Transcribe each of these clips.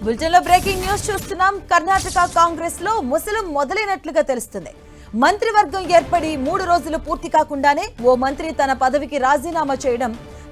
Bulletin లో breaking news చూస్తున్నాం. కర్ణాటక కాంగ్రెస్ లో ముసలం మొదలైనట్లుగా తెలుస్తుంది. మంత్రివర్గం ఏర్పడి 3 రోజులు పూర్తి కాకుండానే ఓ మంత్రి తన పదవికి రాజీనామా చేయడం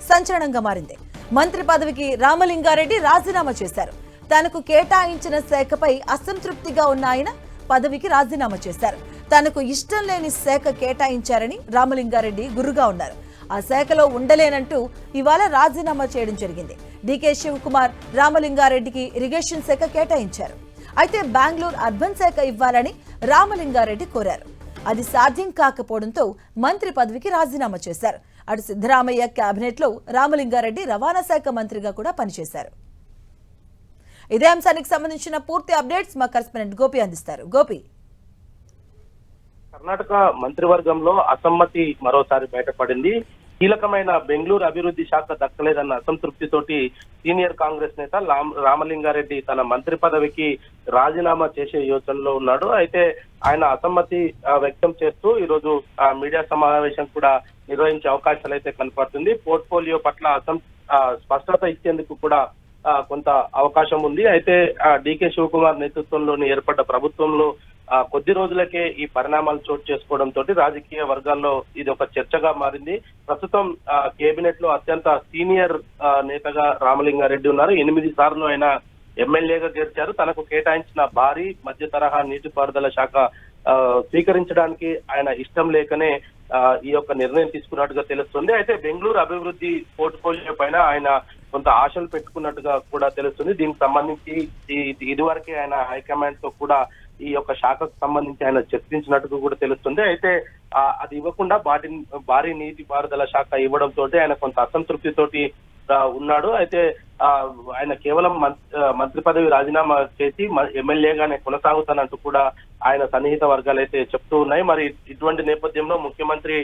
సంచలనంగా మారింది. మంత్రి పదవికి రామలింగారెడ్డి రాజీనామా చేశారు. తనకు కేటాయించిన శాఖపై అసంతృప్తిగా ఉన్న ఆయన పదవికి రాజీనామా చేశారు. తనకు ఇష్టం లేని శాఖ కేటాయించారని రామలింగారెడ్డి గుర్రుగా ఉన్నారు. ఆ శాఖలో ఉండలేనంటూ ఇవాళ రాజీనామా చేయడం జరిగింది. డీకే శివకుమార్ రామలింగారెడ్డికి ఇరిగేషన్ శాఖ కేటాయించారు. అయితే బెంగళూరు అర్బన్ శాఖ ఇవ్వాలని రామలింగారెడ్డి కోరారు. అది సాధ్యం కాకపోవడంతో మంత్రి పదవికి రాజీనామా చేశారు. అటు సిద్ధరామయ్య కేబినెట్ లో రామలింగారెడ్డి రవాణా శాఖ మంత్రిగా కూడా పనిచేశారు. ఇదే అంశానికి సంబంధించిన పూర్తి అప్డేట్స్ మా కరెస్పాండెంట్ గోపి అందిస్తారు. గోపి, కర్ణాటక మంత్రివర్గంలో అసమ్మతి మరోసారి బయటపడింది. కీలకమైన బెంగళూరు అభివృద్ధి శాఖ దక్కలేదన్న అసంతృప్తితోటి సీనియర్ కాంగ్రెస్ నేత రామలింగారెడ్డి తన మంత్రి పదవికి రాజీనామా చేసే యోచనలో ఉన్నాడు. అయితే ఆయన అసమ్మతి వ్యక్తం చేస్తూ ఈరోజు మీడియా సమావేశం కూడా నిర్వహించే అవకాశాలు అయితే కనపడుతుంది. పోర్ట్ఫోలియో పట్ల స్పష్టత ఇచ్చేందుకు కూడా కొంత అవకాశం ఉంది. అయితే డీకే శివకుమార్ నేతృత్వంలోని ఏర్పడ్డ ప్రభుత్వంలో కొద్ది రోజులకే ఈ పరిణామాలు చోటు చేసుకోవడంతో రాజకీయ వర్గాల్లో ఇది ఒక చర్చగా మారింది. ప్రస్తుతం కేబినెట్ లో అత్యంత సీనియర్ నేతగా రామలింగారెడ్డి ఉన్నారు. 8 సార్లు ఆయన ఎమ్మెల్యేగా గెలిచారు. తనకు కేటాయించిన భారీ మధ్య తరహా నీటిపారుదల శాఖ స్వీకరించడానికి ఆయన ఇష్టం లేకనే ఈ యొక్క నిర్ణయం తీసుకున్నట్టుగా తెలుస్తుంది. అయితే బెంగళూరు అభివృద్ధి పోర్ట్ఫోలియో పైన ఆయన కొంత ఆశలు పెట్టుకున్నట్టుగా కూడా తెలుస్తుంది. దీనికి సంబంధించి ఇదివరకే ఆయన హైకమాండ్ తో కూడా ఈ యొక్క శాఖకు సంబంధించి ఆయన చర్చించినట్టుగా కూడా తెలుస్తుంది. అయితే అది ఇవ్వకుండా భారీ నీటి పారుదల శాఖ ఇవ్వడంతో ఆయన కొంత అసంతృప్తితోటి ఉన్నాడు. అయితే ఆయన కేవలం మంత్రి పదవి రాజీనామా చేసి ఎమ్మెల్యేగానే కొనసాగుతానంటూ కూడా ఆయన సన్నిహిత వర్గాలు అయితే చెప్తూ ఉన్నాయి. మరి ఇటువంటి నేపథ్యంలో ముఖ్యమంత్రి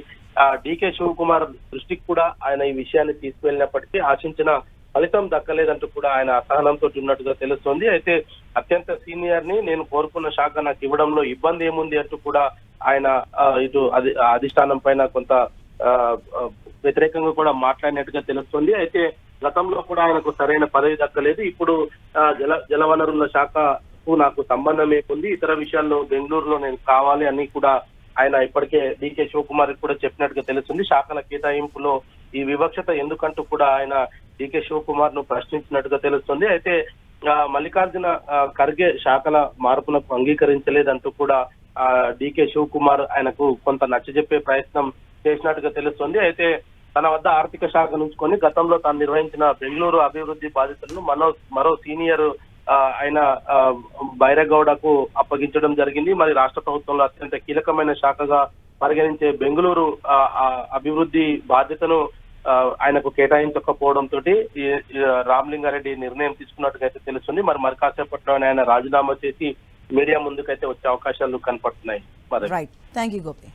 డీకే శివకుమార్ దృష్టికి కూడా ఆయన ఈ విషయాన్ని తీసుకువెళ్ళినప్పటికీ ఆశించిన ఫలితం దక్కలేదంటూ కూడా ఆయన అసహనంతో ఉన్నట్టుగా తెలుస్తోంది. అయితే అత్యంత సీనియర్ ని నేను కోరుకున్న శాఖ నాకు ఇవ్వడంలో ఇబ్బంది ఏముంది అంటూ కూడా ఆయన ఇటు అధిష్టానం పైన కొంత వ్యతిరేకంగా కూడా మాట్లాడినట్టుగా తెలుస్తుంది. అయితే గతంలో కూడా ఆయనకు సరైన పదవి దక్కలేదు. ఇప్పుడు జలవనరుల శాఖకు నాకు సంబంధం ఏముంది, ఇతర విషయాల్లో బెంగళూరులో నేను కావాలి అని కూడా ఆయన ఇప్పటికే డీకే శివకుమార్ కూడా చెప్పినట్టుగా తెలుస్తుంది. శాఖల కేటాయింపులో ఈ వివక్షత ఎందుకంటూ కూడా ఆయన డీకే శివకుమార్ ను ప్రశ్నించినట్టుగా తెలుస్తుంది. అయితే మల్లికార్జున ఖర్గే శాఖల మార్పులకు అంగీకరించలేదంటూ కూడా డీకే శివకుమార్ ఆయనకు కొంత నచ్చజెప్పే ప్రయత్నం చేసినట్టుగా తెలుస్తుంది. అయితే తన వద్ద ఆర్థిక శాఖ నుంచుకొని గతంలో తాను నిర్వహించిన బెంగళూరు అభివృద్ధి బాధ్యతలను మరో సీనియర్ ఆయన బైరగౌడకు అప్పగించడం జరిగింది. మరి రాష్ట్ర ప్రభుత్వంలో అత్యంత కీలకమైన శాఖగా పరిగణించే బెంగళూరు అభివృద్ధి బాధ్యతను ఆయనకు కేటాయించకపోవడంతో రామలింగారెడ్డి నిర్ణయం తీసుకున్నట్టుగా అయితే తెలుస్తుంది. మరి కాసేపట్లో ఆయన రాజీనామా చేసి మీడియా ముందుకైతే వచ్చే అవకాశాలు కనపడుతున్నాయి. Right, thank you Gopi.